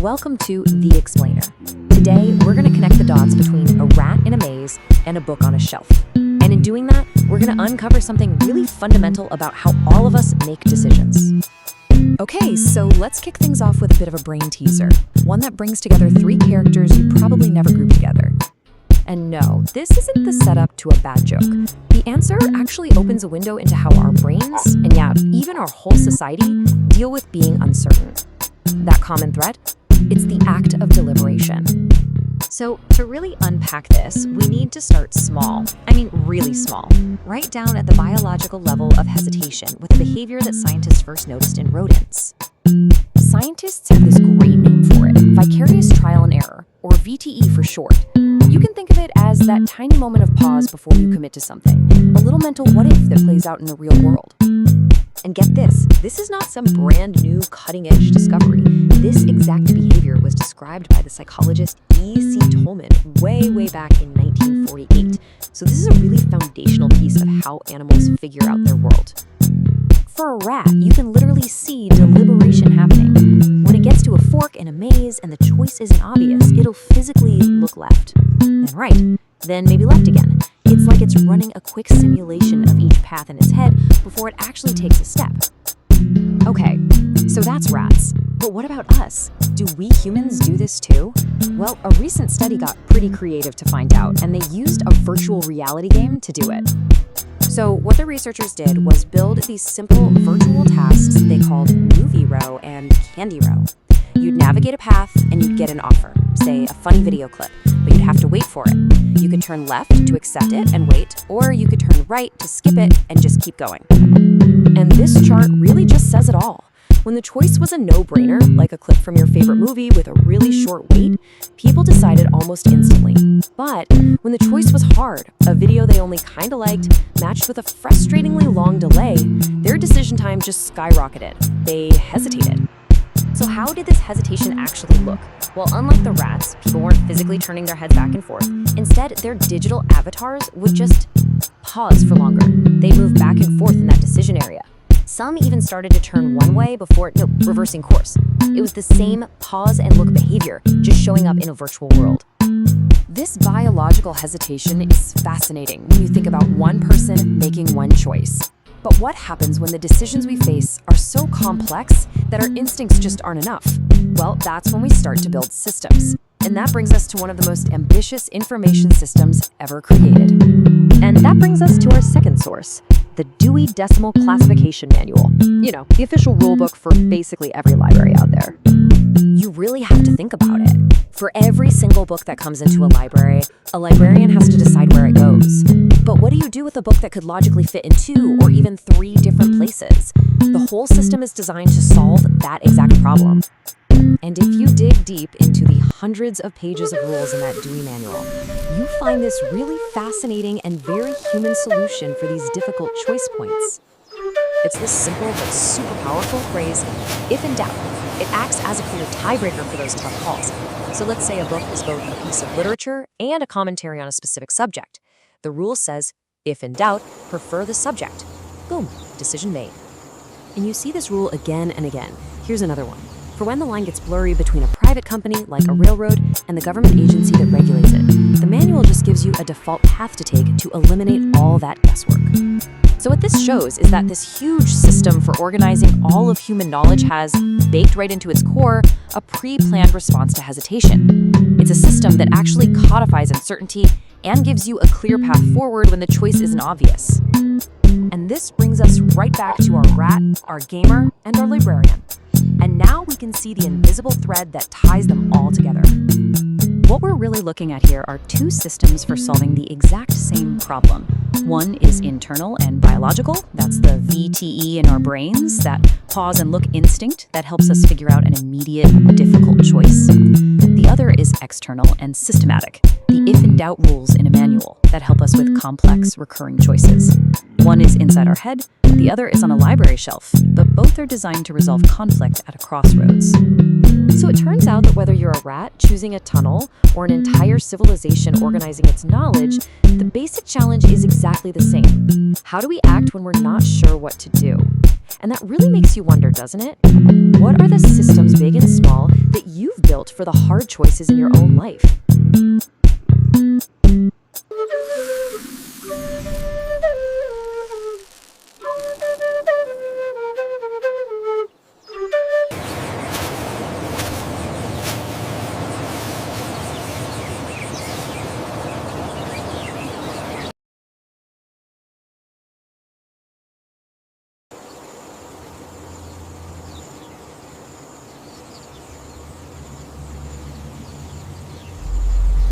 Welcome to The Explainer. Today, we're going to connect the dots between a rat in a maze and a book on a shelf. And in doing that, we're going to uncover something really fundamental about how all of us make decisions. Okay, so let's kick things off with a bit of a brain teaser, one that brings together three characters you probably never grouped together. And no, this isn't the setup to a bad joke. The answer actually opens a window into how our brains, and yeah, even our whole society, deal with being uncertain. That common thread? It's the act of deliberation. So, to really unpack this, we need to start small. I mean, really small. Right down at the biological level of hesitation with a behavior that scientists first noticed in rodents. Scientists have this great name for it, vicarious trial and error, or VTE for short. You can think of it as that tiny moment of pause before you commit to something, a little mental what-if that plays out in the real world. And get this is not some brand new cutting-edge discovery. This exact behavior was described by the psychologist E.C. Tolman way back in 1948. So this is a really foundational piece of how animals figure out their world. For a rat, you can literally see deliberation happening. When it gets to a fork in a maze and the choice isn't obvious, it'll physically look left, then right, then maybe left again. It's like it's running a quick simulation of each path in its head before it actually takes a step. Okay, so that's rats. But what about us? Do we humans do this too? Well, a recent study got pretty creative to find out, and they used a virtual reality game to do it. So what the researchers did was build these simple virtual tasks they called Movie Row and Candy Row. You'd navigate a path and you'd get an offer, say a funny video clip, but you'd have to wait for it. You could turn left to accept it and wait, or you could turn right to skip it and just keep going. And this chart really just says it all. When the choice was a no-brainer, like a clip from your favorite movie with a really short wait, people decided almost instantly. But when the choice was hard, a video they only kinda liked, matched with a frustratingly long delay, their decision time just skyrocketed. They hesitated. So how did this hesitation actually look? Well, unlike the rats, people weren't physically turning their heads back and forth. Instead, their digital avatars would just pause for longer. They moved back and forth in that decision area. Some even started to turn one way before, reversing course. It was the same pause and look behavior, just showing up in a virtual world. This biological hesitation is fascinating when you think about one person making one choice. But what happens when the decisions we face are so complex that our instincts just aren't enough? Well, that's when we start to build systems. And that brings us to one of the most ambitious information systems ever created. And that brings us to our second source, the Dewey Decimal Classification Manual. You know, the official rulebook for basically every library out there. You really have to think about it. For every single book that comes into a library, a librarian has to decide where it goes. But what do you do with a book that could logically fit in 2 or even 3 different places? The whole system is designed to solve that exact problem. And if you dig deep into the hundreds of pages of rules in that Dewey manual, you find this really fascinating and very human solution for these difficult choice points. It's this simple but super powerful phrase, if in doubt. It acts as a clear tiebreaker for those tough calls. So let's say a book is both a piece of literature and a commentary on a specific subject. The rule says, if in doubt, prefer the subject. Boom, decision made. And you see this rule again and again. Here's another one. For when the line gets blurry between a private company, like a railroad, and the government agency that regulates it, the manual just gives you a default path to take to eliminate all that guesswork. So what this shows is that this huge system for organizing all of human knowledge has, baked right into its core, a pre-planned response to hesitation. It's a system that actually codifies uncertainty and gives you a clear path forward when the choice isn't obvious. And this brings us right back to our rat, our gamer, and our librarian. And now we can see the invisible thread that ties them all together. What we're really looking at here are 2 systems for solving the exact same problem. One is internal and biological. That's the VTE in our brains, that pause and look instinct that helps us figure out an immediate, difficult choice. The other is external and systematic, the if in doubt rules in a manual that help us with complex, recurring choices. One is inside our head, the other is on a library shelf, but both are designed to resolve conflict at a crossroads. So it turns out that whether you're a rat choosing a tunnel or an entire civilization organizing its knowledge, the basic challenge is exactly the same. How do we act when we're not sure what to do? And that really makes you wonder, doesn't it? What are the systems, big and small, that you've built for the hard choices in your own life.